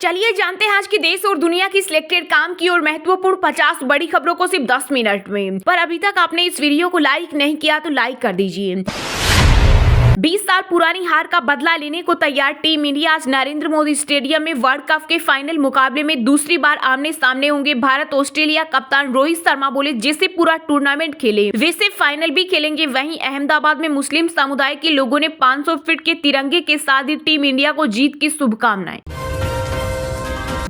चलिए जानते हैं आज की देश और दुनिया की सिलेक्टेड काम की और महत्वपूर्ण 50 बड़ी खबरों को सिर्फ 10 मिनट में। पर अभी तक आपने इस वीडियो को लाइक नहीं किया तो लाइक कर दीजिए। 20 साल पुरानी हार का बदला लेने को तैयार टीम इंडिया आज नरेंद्र मोदी स्टेडियम में वर्ल्ड कप के फाइनल मुकाबले में दूसरी बार आमने सामने होंगे। भारत ऑस्ट्रेलिया कप्तान रोहित शर्मा बोले जैसे पूरा टूर्नामेंट खेले वैसे फाइनल भी खेलेंगे। वहीं अहमदाबाद में मुस्लिम समुदाय के लोगों ने 500 फीट के तिरंगे के साथ दी टीम इंडिया को जीत की शुभकामनाएं।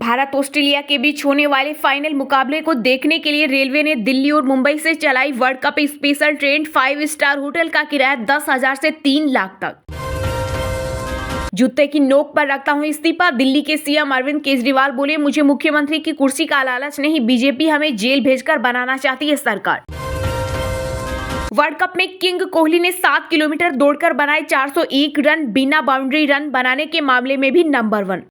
भारत ऑस्ट्रेलिया के बीच होने वाले फाइनल मुकाबले को देखने के लिए रेलवे ने दिल्ली और मुंबई से चलाई world cup special train. 5 star hotel का किराया 10,000 से 3 लाख तक। जूते की नोक पर रखता हूं इस्तीफा। दिल्ली के सीएम अरविंद केजरीवाल बोले मुझे मुख्यमंत्री की कुर्सी का लालच नहीं, बीजेपी हमें जेल भेजकर बनाना चाहती है सरकार। वर्ल्ड कप में किंग कोहली ने 7 किलोमीटर दौड़कर बनाए 401 रन, बिना बाउंड्री रन बनाने के मामले में भी नंबर 1।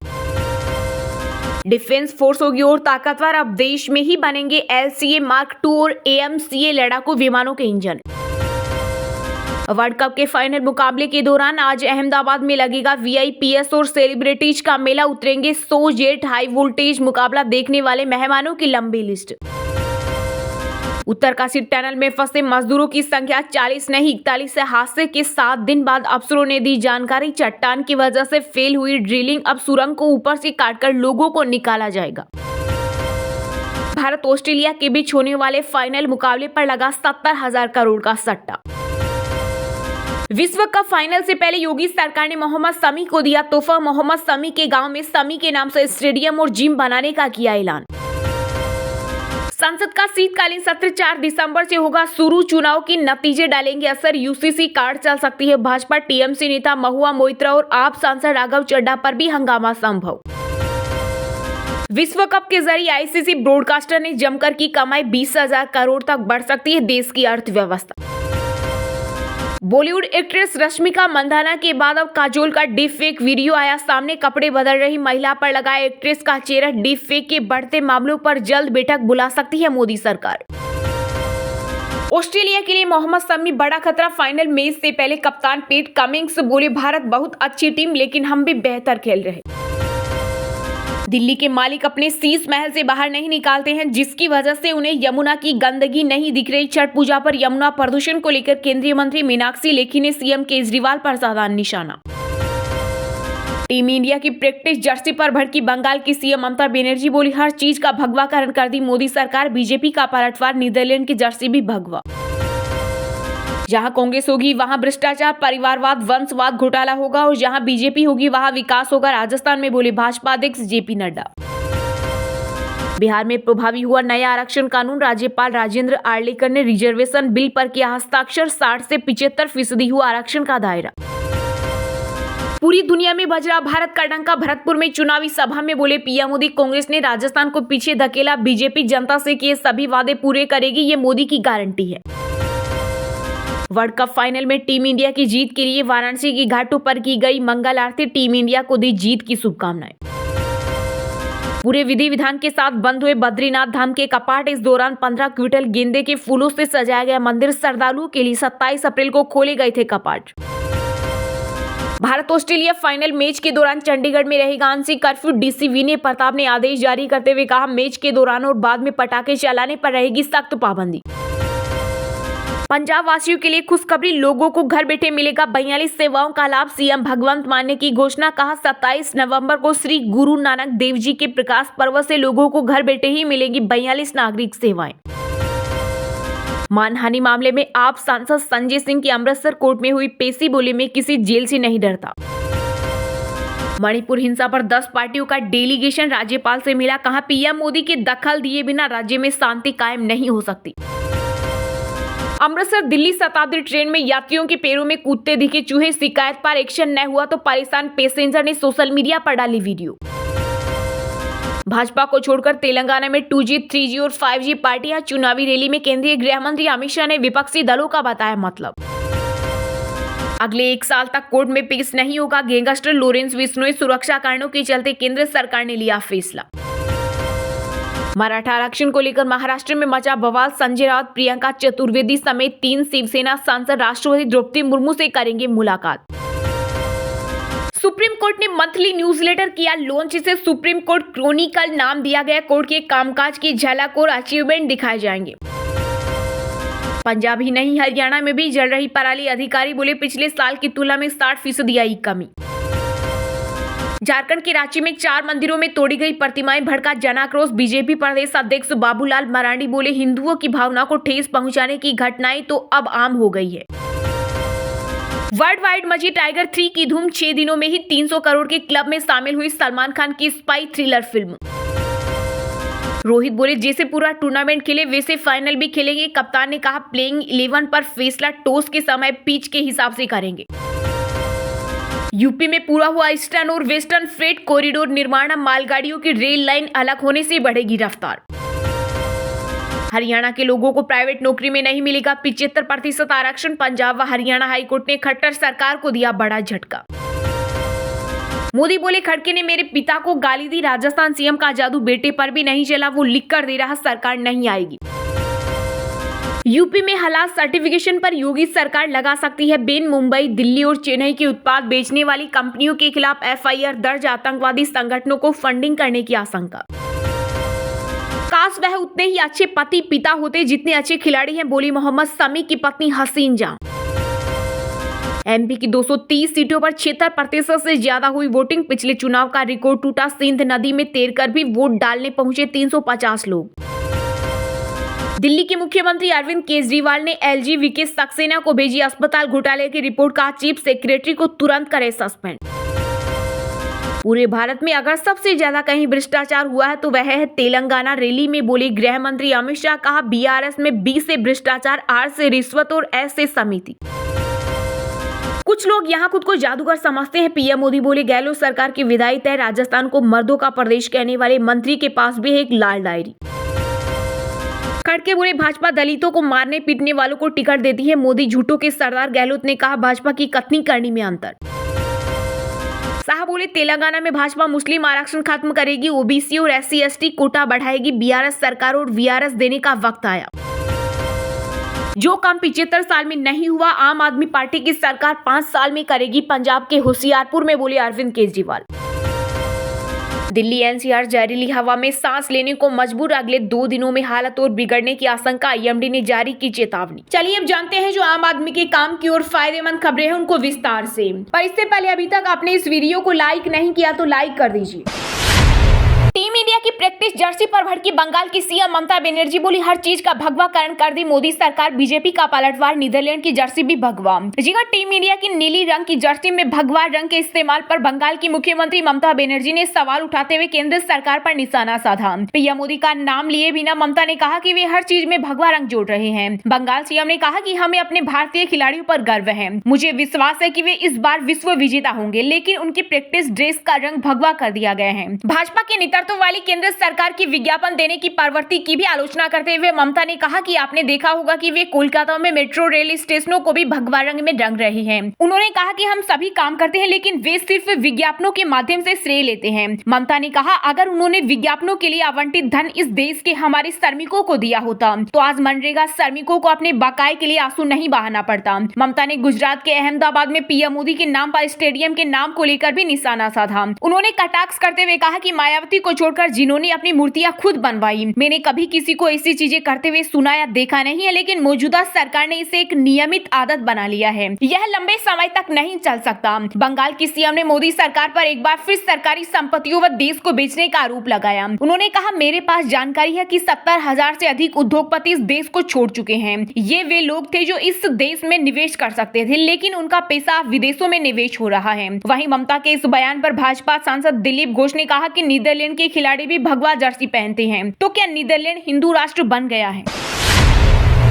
डिफेंस फोर्स होगी और ताकतवर, अब देश में ही बनेंगे LCA Mark II और AMCA लड़ाकू विमानों के इंजन। वर्ल्ड कप के फाइनल मुकाबले के दौरान आज अहमदाबाद में लगेगा VIPs और सेलिब्रिटीज का मेला। उतरेंगे 100 जेट। हाई वोल्टेज मुकाबला देखने वाले मेहमानों की लंबी लिस्ट। उत्तरकाशी टनल में फंसे मजदूरों की संख्या 40 नहीं 41 है। हादसे के 7 दिन बाद अफसरों ने दी जानकारी। चट्टान की वजह से फेल हुई ड्रिलिंग, अब सुरंग को ऊपर से काटकर लोगों को निकाला जाएगा। भारत ऑस्ट्रेलिया के बीच होने वाले फाइनल मुकाबले पर लगा 70,000 करोड़ का सट्टा। विश्व कप फाइनल से पहले योगी सरकार ने मोहम्मद शमी को दिया तोहफा। मोहम्मद शमी के गांव में शमी के नाम से स्टेडियम और जिम बनाने का किया ऐलान। संसद का शीतकालीन सत्र 4 दिसंबर से होगा शुरू। चुनाव के नतीजे डालेंगे असर। UCC कार्ड चल सकती है। भाजपा TMC नेता महुआ मोइत्रा और आप सांसद राघव चड्ढा पर भी हंगामा संभव। विश्व कप के जरिए ICC ब्रॉडकास्टर ने जमकर की कमाई 20,000 करोड़ तक बढ़ सकती है देश की अर्थव्यवस्था। बॉलीवुड एक्ट्रेस रश्मिका मंदाना के बाद अब काजोल का डीप फेक वीडियो आया सामने। कपड़े बदल रही महिला पर लगाए एक्ट्रेस का चेहरा। डीप फेक के बढ़ते मामलों पर जल्द बैठक बुला सकती है मोदी सरकार। ऑस्ट्रेलिया के लिए मोहम्मद शमी बड़ा खतरा। फाइनल मैच से पहले कप्तान पैट कमिंग्स बोले भारत बहुत अच्छी टीम लेकिन हम भी बेहतर खेल रहे। दिल्ली के मालिक अपने शीश महल से बाहर नहीं निकालते हैं जिसकी वजह से उन्हें यमुना की गंदगी नहीं दिख रही। छठ पूजा पर यमुना प्रदूषण को लेकर केंद्रीय मंत्री मीनाक्षी लेखी ने CM केजरीवाल पर साधा निशाना। टीम इंडिया की प्रैक्टिस जर्सी पर भड़की बंगाल की CM ममता बनर्जी बोली हर चीज का भगवाकरण कर दी मोदी सरकार। बीजेपी का पलटवार, नीदरलैंड की जर्सी भी भगवा। जहां कांग्रेस होगी वहां भ्रष्टाचार, परिवारवाद, वंशवाद, घोटाला होगा और जहां बीजेपी होगी वहां विकास होगा। राजस्थान में बोले भाजपा अध्यक्ष JP नड्डा। बिहार में प्रभावी हुआ नया आरक्षण कानून। राज्यपाल राजेंद्र आर्लेकर ने रिजर्वेशन बिल पर किया हस्ताक्षर। 60 से 75% हुआ आरक्षण का दायरा। पूरी दुनिया में बज रहा भारत का डंका। भरतपुर में चुनावी सभा में बोले PM मोदी कांग्रेस ने राजस्थान को पीछे धकेला। बीजेपी जनता से किए सभी वादे पूरे करेगी, ये मोदी की गारंटी है। वर्ल्ड कप फाइनल में टीम इंडिया की जीत के लिए वाराणसी की घाटों पर की गई मंगल आरती। टीम इंडिया को दी जीत की शुभकामनाएं। पूरे विधि विधान के साथ बंद हुए बद्रीनाथ धाम के कपाट। इस दौरान 15 क्विंटल गेंदे के फूलों से सजाया गया मंदिर। श्रद्धालुओं के लिए 27 अप्रैल को खोले गए थे कपाट। भारत ऑस्ट्रेलिया फाइनल मैच के दौरान चंडीगढ़ में रहेगा आंशिक कर्फ्यू। DC विनय प्रताप ने आदेश जारी करते हुए कहा मैच के दौरान और बाद में पटाखे चलाने पर रहेगी सख्त पाबंदी। पंजाब वासियों के लिए खुशखबरी, लोगों को घर बैठे मिलेगा 42 सेवाओं का लाभ। CM भगवंत मान ने की घोषणा। कहा 27 नवंबर को श्री गुरु नानक देव जी के प्रकाश पर्व से लोगों को घर बैठे ही मिलेगी 42 नागरिक सेवाएं। मानहानि मामले में आप सांसद संजय सिंह की अमृतसर कोर्ट में हुई पेशी, बोले मैं किसी जेल से नहीं डरता। मणिपुर हिंसा पर 10 पार्टियों का डेलीगेशन राज्यपाल से मिला। कहा PM मोदी के दखल दिए बिना राज्य में शांति कायम नहीं हो सकती। अमृतसर दिल्ली शताब्दी ट्रेन में यात्रियों के पैरों में कूदते दिखे चूहे। शिकायत पर एक्शन न हुआ तो परेशान पैसेंजर ने सोशल मीडिया पर डाली वीडियो। भाजपा को छोड़कर तेलंगाना में 2G, 3G और 5G पार्टियां। चुनावी रैली में केंद्रीय गृह मंत्री अमित शाह ने विपक्षी दलों का बताया मतलब। अगले 1 साल तक कोर्ट में पेश नहीं होगा गैंगस्टर लॉरेंस बिश्नोई। सुरक्षा कारणों के चलते केंद्र सरकार ने लिया फैसला। मराठा आरक्षण को लेकर महाराष्ट्र में मचा बवाल। संजय राउत, प्रियंका चतुर्वेदी समेत 3 शिवसेना सांसद राष्ट्रपति द्रौपदी मुर्मू से करेंगे मुलाकात। सुप्रीम कोर्ट ने मंथली न्यूज़लेटर किया लॉन्च। इसे सुप्रीम कोर्ट क्रॉनिकल नाम दिया गया। कोर्ट के कामकाज की झलक और अचीवमेंट दिखाए जाएंगे। पंजाब ही नहीं, हरियाणा में भी जल रही पराली। अधिकारी बोले पिछले साल की तुलना में 60% आई कमी। झारखंड के रांची में 4 मंदिरों में तोड़ी गई प्रतिमाएं, भड़का जनाक्रोश। बीजेपी प्रदेश अध्यक्ष बाबूलाल मरांडी बोले हिंदुओं की भावना को ठेस पहुंचाने की घटनाएं तो अब आम हो गई है। वर्ल्ड वाइड मची टाइगर 3 की धूम। 6 दिनों में ही 300 करोड़ के क्लब में शामिल हुई सलमान खान की स्पाई थ्रिलर फिल्म। रोहित बोले जैसे पूरा टूर्नामेंट खेले वैसे फाइनल भी खेलेंगे। कप्तान ने कहा प्लेइंग 11 पर फैसला टॉस के समय पिच के हिसाब से करेंगे। यूपी में पूरा हुआ ईस्टर्न और वेस्टर्न फ्रेट कॉरिडोर निर्माण। मालगाड़ियों की रेल लाइन अलग होने से बढ़ेगी रफ्तार। हरियाणा के लोगों को प्राइवेट नौकरी में नहीं मिलेगा 75% आरक्षण। पंजाब व हरियाणा हाईकोर्ट ने खट्टर सरकार को दिया बड़ा झटका। मोदी बोले खड़गे ने मेरे पिता को गाली दी। राजस्थान सीएम का जादू बेटे पर भी नहीं चला, वो लिख कर दे रहा सरकार नहीं आएगी। यूपी में हालात सर्टिफिकेशन पर योगी सरकार लगा सकती है बैन। मुंबई, दिल्ली और चेन्नई के उत्पाद बेचने वाली कंपनियों के खिलाफ एफआईआर दर्ज। आतंकवादी संगठनों को फंडिंग करने की आशंका। काश वह उतने ही अच्छे पति पिता होते जितने अच्छे खिलाड़ी हैं, बोली मोहम्मद शमी की पत्नी हसीन जां। एमपी की 230 सीटों पर 76% से ज्यादा हुई वोटिंग। पिछले चुनाव का रिकॉर्ड टूटा। सिंध नदी में तैरकर भी वोट डालने पहुंचे 350 लोग। दिल्ली के मुख्यमंत्री अरविंद केजरीवाल ने एलजी वीके सक्सेना को भेजी अस्पताल घोटाले की रिपोर्ट। का चीफ सेक्रेटरी को तुरंत करे सस्पेंड। पूरे भारत में अगर सबसे ज्यादा कहीं भ्रष्टाचार हुआ है तो वह है तेलंगाना। रैली में बोले गृह मंत्री अमित शाह। कहा बीआरएस में बी से भ्रष्टाचार, आर से रिश्वत और एस से समिति। कुछ लोग यहाँ खुद को जादूगर समझते हैं। पीएम मोदी बोले गहलोत सरकार की विदाई तय। राजस्थान को मर्दों का प्रदेश कहने वाले मंत्री के पास भी है एक लाल डायरी। खड़गे बोले भाजपा दलितों को मारने पीटने वालों को टिकट देती है। मोदी झूठों के सरदार। गहलोत ने कहा भाजपा की कथनी करनी में अंतर। शाह बोले तेलंगाना में भाजपा मुस्लिम आरक्षण खत्म करेगी, ओबीसी और एससी एसटी कोटा बढ़ाएगी। बीआरएस सरकार और वीआरएस देने का वक्त आया। जो काम 75 साल में नहीं हुआ आम आदमी पार्टी की सरकार 5 साल में करेगी। पंजाब के होशियारपुर में बोले अरविंद केजरीवाल। दिल्ली एनसीआर जहरीली हवा में सांस लेने को मजबूर। अगले 2 दिनों में हालत और बिगड़ने की आशंका। आईएमडी ने जारी की चेतावनी। चलिए अब जानते हैं जो आम आदमी के काम की और फायदेमंद खबरें हैं उनको विस्तार से। पर इससे पहले अभी तक आपने इस वीडियो को लाइक नहीं किया तो लाइक कर दीजिए। टीम इंडिया की प्रैक्टिस जर्सी पर भड़की बंगाल की सीएम ममता बनर्जी। बोली हर चीज का भगवाकरण कर दी मोदी सरकार। बीजेपी का पलटवार। नीदरलैंड की जर्सी भी भगवा। जी हां, टीम इंडिया की नीली रंग की जर्सी में भगवा रंग के इस्तेमाल पर बंगाल की मुख्यमंत्री ममता बनर्जी ने सवाल उठाते हुए केंद्र सरकार पर निशाना साधा। पीएम मोदी का नाम लिए बिना ममता ने कहा कि वे हर चीज में भगवा रंग जोड़ रहे हैं। बंगाल सीएम ने कहा कि हमें अपने भारतीय खिलाड़ियों पर गर्व है। मुझे विश्वास है कि वे इस बार विश्व विजेता होंगे, लेकिन उनकी प्रैक्टिस ड्रेस का रंग भगवा कर दिया गया है। भाजपा के नेतृत्व वाली केंद्र सरकार की विज्ञापन देने की प्रवृत्ति की भी आलोचना करते हुए ममता ने कहा कि आपने देखा होगा कि वे कोलकाता में मेट्रो रेल स्टेशनों को भी भगवा रंग में रंग रहे हैं। उन्होंने कहा कि हम सभी काम करते हैं लेकिन वे सिर्फ विज्ञापनों के माध्यम से श्रेय लेते हैं। ममता ने कहा अगर उन्होंने विज्ञापनों के लिए आवंटित धन इस देश के हमारे श्रमिकों को दिया होता तो आज मनरेगा श्रमिकों को अपने बकाये के लिए आंसू नहीं बहाना पड़ता। ममता ने गुजरात के अहमदाबाद में पीएम मोदी के नाम पर स्टेडियम के नाम को लेकर भी निशाना साधा। उन्होंने कटाक्ष करते हुए कहा कि मायावती को छोड़कर जिन्होंने अपनी मूर्तियां खुद बनवाई, मैंने कभी किसी को ऐसी चीजें करते हुए सुना या देखा नहीं है, लेकिन मौजूदा सरकार ने इसे एक नियमित आदत बना लिया है। यह लंबे समय तक नहीं चल सकता। बंगाल की सीएम ने मोदी सरकार पर एक बार फिर सरकारी संपत्तियों व देश को बेचने का आरोप लगाया। उन्होंने कहा मेरे पास जानकारी है कि 70,000 से अधिक उद्योगपति इस देश को छोड़ चुके हैं। ये वे लोग थे जो इस देश में निवेश कर सकते थे, लेकिन उनका पैसा विदेशों में निवेश हो रहा है। वहीं ममता के इस बयान पर भाजपा सांसद दिलीप घोष ने कहा कि नीदरलैंड के खिलाड़ी भी भगवा जर्सी पहनते हैं, तो क्या नीदरलैंड हिंदू राष्ट्र बन गया है?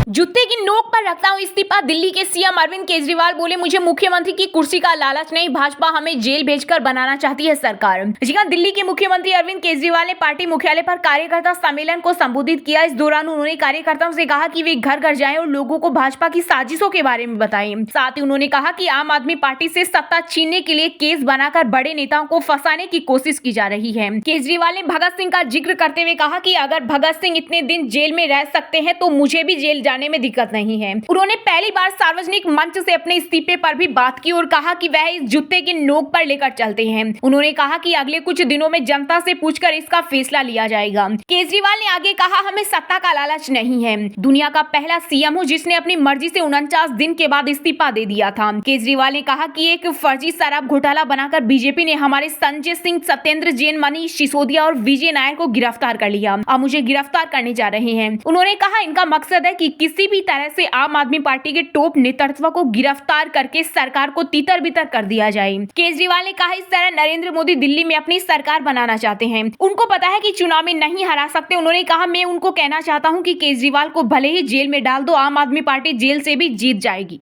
जूते की नोक पर रखता हूं इस्तीफा। दिल्ली के सीएम अरविंद केजरीवाल बोले मुझे मुख्यमंत्री की कुर्सी का लालच नहीं, भाजपा हमें जेल भेजकर बनाना चाहती है सरकार। जी हां, दिल्ली के मुख्यमंत्री अरविंद केजरीवाल ने पार्टी मुख्यालय पर कार्यकर्ता सम्मेलन को संबोधित किया। इस दौरान उन्होंने कार्यकर्ताओं से कहा कि वे घर घर जाएं और लोगों को भाजपा की साजिशों के बारे में बताएं। साथ ही उन्होंने कहा कि आम आदमी पार्टी से सत्ता छीनने के लिए केस बनाकर बड़े नेताओं को फंसाने की कोशिश की जा रही है। केजरीवाल ने भगत सिंह का जिक्र करते हुए कहा कि अगर भगत सिंह इतने दिन जेल में रह सकते हैं तो मुझे भी जेल जाने करने में दिक्कत नहीं है। उन्होंने पहली बार सार्वजनिक मंच से अपने इस्तीफे पर भी बात की और कहा कि वह इस जूते की नोक पर लेकर चलते हैं। उन्होंने कहा कि अगले कुछ दिनों में जनता से पूछकर इसका फैसला लिया जाएगा। केजरीवाल ने आगे कहा, हमें सत्ता का लालच नहीं है। दुनिया का पहला सीएम हूं जिसने अपनी मर्जी से 49 दिन के बाद इस्तीफा दे दिया था। केजरीवाल ने कहा कि एक फर्जी शराब घोटाला बनाकर बीजेपी ने हमारे संजय सिंह, सत्येंद्र जैन, मनीष सिसोदिया और विजय नायर को गिरफ्तार कर लिया। अब मुझे गिरफ्तार करने जा रहे हैं। उन्होंने कहा, इनका मकसद है कि किसी भी तरह से आम आदमी पार्टी के टॉप नेतृत्व को गिरफ्तार करके सरकार को तितर बितर कर दिया जाए। केजरीवाल ने कहा, इस तरह नरेंद्र मोदी दिल्ली में अपनी सरकार बनाना चाहते हैं। उनको पता है कि चुनाव में नहीं हरा सकते। उन्होंने कहा, मैं उनको कहना चाहता हूं कि केजरीवाल को भले ही जेल में डाल दो, आम आदमी पार्टी जेल से भी जीत जाएगी।